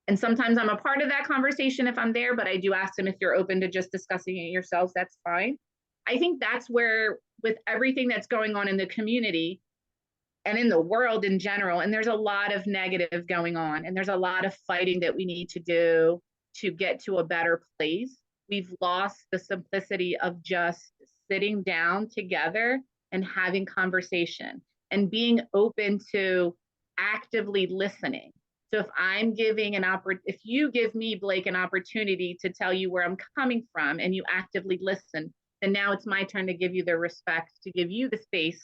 [SPEAKER 2] And sometimes I'm a part of that conversation if I'm there, but I do ask them, if you're open to just discussing it yourselves, that's fine. I think that's where, with everything that's going on in the community and in the world in general, and there's a lot of negative going on, and there's a lot of fighting that we need to do to get to a better place. We've lost the simplicity of just sitting down together and having conversation and being open to actively listening. So if I'm giving if you give me, Blake, an opportunity to tell you where I'm coming from and you actively listen, then now it's my turn to give you the respect, to give you the space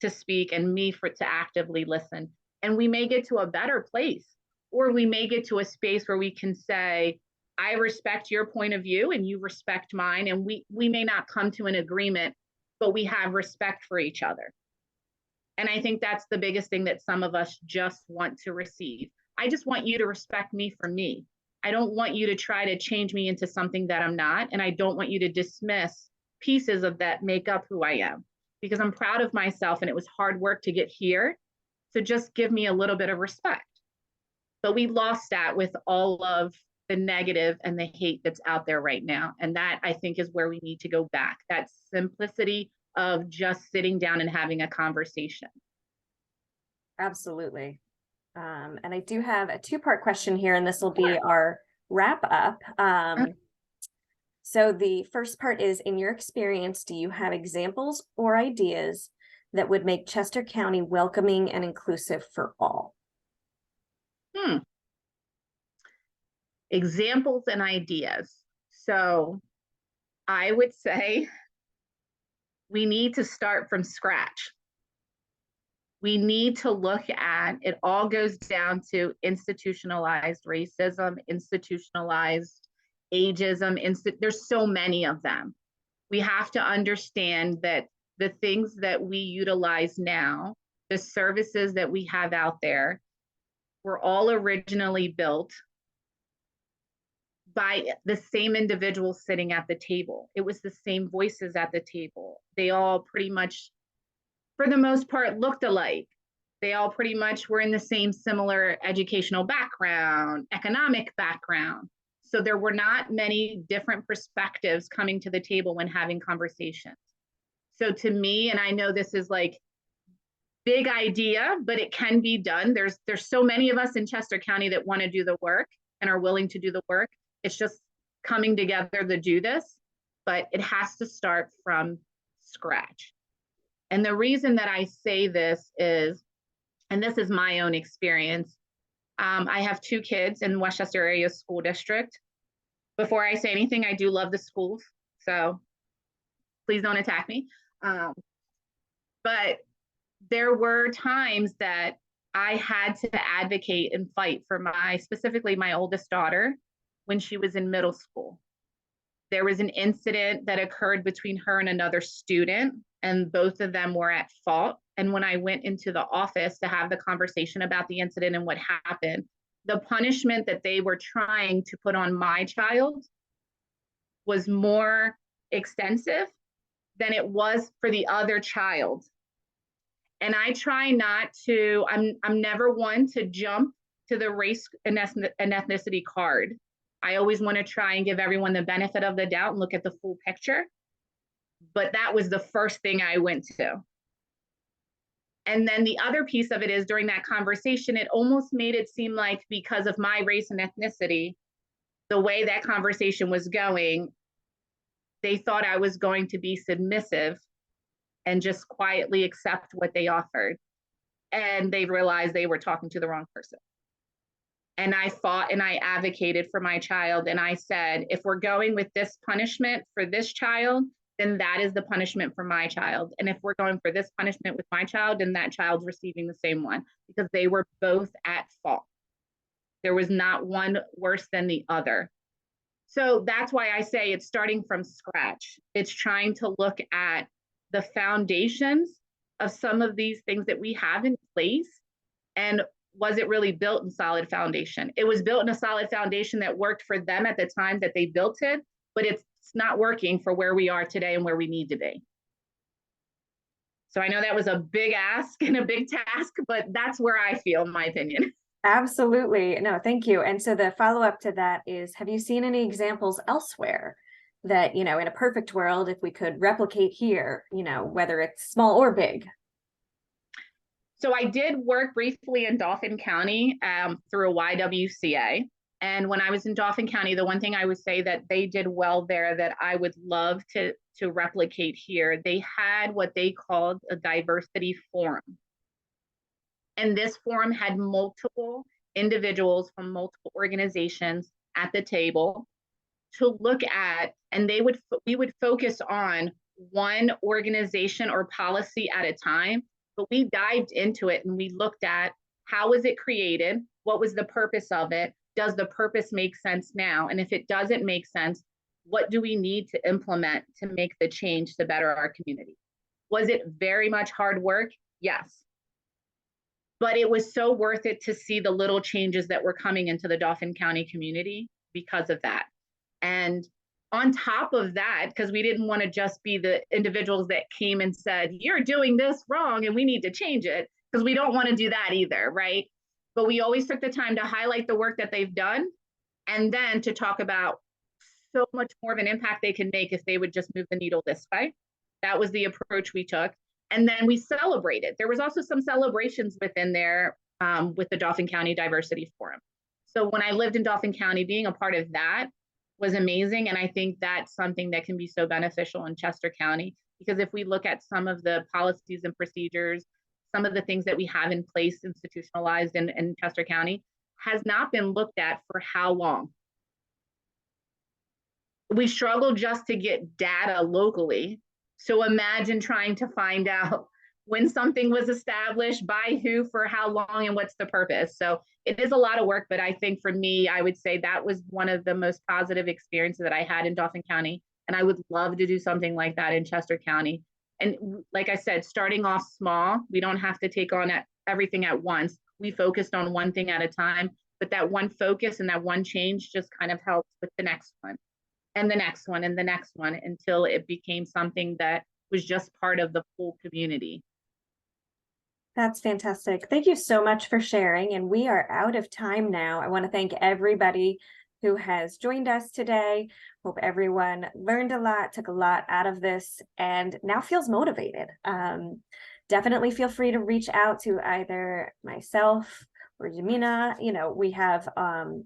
[SPEAKER 2] to speak, and me to actively listen. And we may get to a better place, or we may get to a space where we can say, I respect your point of view and you respect mine. And we may not come to an agreement, but we have respect for each other. And I think that's the biggest thing that some of us just want to receive. I just want you to respect me for me. I don't want you to try to change me into something that I'm not. And I don't want you to dismiss pieces of that make up who I am, because I'm proud of myself and it was hard work to get here. So just give me a little bit of respect. But we lost that with all of the negative and the hate that's out there right now. And that, I think, is where we need to go back. That simplicity of just sitting down and having a conversation.
[SPEAKER 1] Absolutely. And I do have a two-part question here, and this will be our wrap up. So the first part is, in your experience, do you have examples or ideas that would make Chester County welcoming and inclusive for all?
[SPEAKER 2] Examples and ideas. So I would say we need to start from scratch. We need to look at, it all goes down to institutionalized racism, institutionalized ageism, there's so many of them. We have to understand that the things that we utilize now, the services that we have out there, were all originally built by the same individuals sitting at the table. It was the same voices at the table. They all pretty much, for the most part, looked alike. They all pretty much were in the same similar educational background, economic background. So there were not many different perspectives coming to the table when having conversations. So to me, and I know this is like big idea, but it can be done. There's so many of us in Chester County that want to do the work and are willing to do the work. It's just coming together to do this, but it has to start from scratch. And the reason that I say this is, and this is my own experience, I have 2 kids in Westchester Area School District. Before I say anything, I do love the schools, so please don't attack me. But there were times that I had to advocate and fight for specifically my oldest daughter, when she was in middle school. There was an incident that occurred between her and another student, and both of them were at fault. And when I went into the office to have the conversation about the incident and what happened, the punishment that they were trying to put on my child was more extensive than it was for the other child. And I try not to, I'm never one to jump to the race and ethnicity card. I always want to try and give everyone the benefit of the doubt and look at the full picture. But that was the first thing I went to. And then the other piece of it is during that conversation, it almost made it seem like because of my race and ethnicity, the way that conversation was going, they thought I was going to be submissive and just quietly accept what they offered. And they realized they were talking to the wrong person. And I fought and I advocated for my child. And I said, if we're going with this punishment for this child, then that is the punishment for my child. And if we're going for this punishment with my child, then that child's receiving the same one, because they were both at fault. There was not one worse than the other. So that's why I say it's starting from scratch. It's trying to look at the foundations of some of these things that we have in place, and was it really built in solid foundation? It was built in a solid foundation that worked for them at the time that they built it, but it's not working for where we are today and where we need to be. So I know that was a big ask and a big task, but that's where I feel, in my opinion.
[SPEAKER 1] Absolutely. No, thank you. And so the follow-up to that is, have you seen any examples elsewhere that, in a perfect world, if we could replicate here, whether it's small or big?
[SPEAKER 2] So I did work briefly in Dauphin County through a YMCA. And when I was in Dauphin County, the one thing I would say that they did well there that I would love to replicate here, they had what they called a diversity forum. And this forum had multiple individuals from multiple organizations at the table to look at, and we would focus on one organization or policy at a time, but we dived into it and we looked at how was it created? What was the purpose of it? Does the purpose make sense now? And if it doesn't make sense, what do we need to implement to make the change to better our community? Was it very much hard work? Yes. But it was so worth it to see the little changes that were coming into the Dauphin County community because of that. And on top of that, because we didn't want to just be the individuals that came and said, you're doing this wrong and we need to change it, because we don't want to do that either, right? But we always took the time to highlight the work that they've done, and then to talk about so much more of an impact they can make if they would just move the needle this way. That was the approach we took. And then we celebrated. There was also some celebrations within there with the Dauphin County Diversity Forum. So when I lived in Dauphin County, being a part of that was amazing. And I think that's something that can be so beneficial in Chester County, because if we look at some of the policies and procedures, some of the things that we have in place, institutionalized in Chester County, has not been looked at for how long? We struggle just to get data locally. So imagine trying to find out when something was established, by who, for how long, and what's the purpose. So it is a lot of work, but I think for me, I would say that was one of the most positive experiences that I had in Dauphin County. And I would love to do something like that in Chester County. And like I said, starting off small, we don't have to take on everything at once. We focused on one thing at a time, but that one focus and that one change just kind of helps with the next one and the next one and the next one, until it became something that was just part of the full community.
[SPEAKER 1] That's fantastic. Thank you so much for sharing. And we are out of time now. I want to thank everybody who has joined us today. Hope everyone learned a lot, took a lot out of this, and now feels motivated. Definitely feel free to reach out to either myself or Guillermina. We have,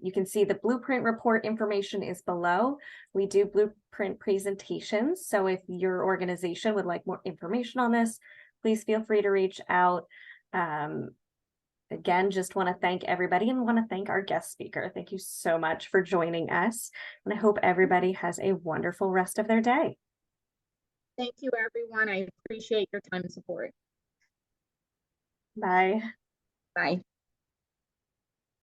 [SPEAKER 1] you can see the blueprint report information is below. We do blueprint presentations. So if your organization would like more information on this, please feel free to reach out. Again, just want to thank everybody and want to thank our guest speaker. Thank you so much for joining us. And I hope everybody has a wonderful rest of their day.
[SPEAKER 2] Thank you, everyone. I appreciate your time and support.
[SPEAKER 1] Bye.
[SPEAKER 2] Bye.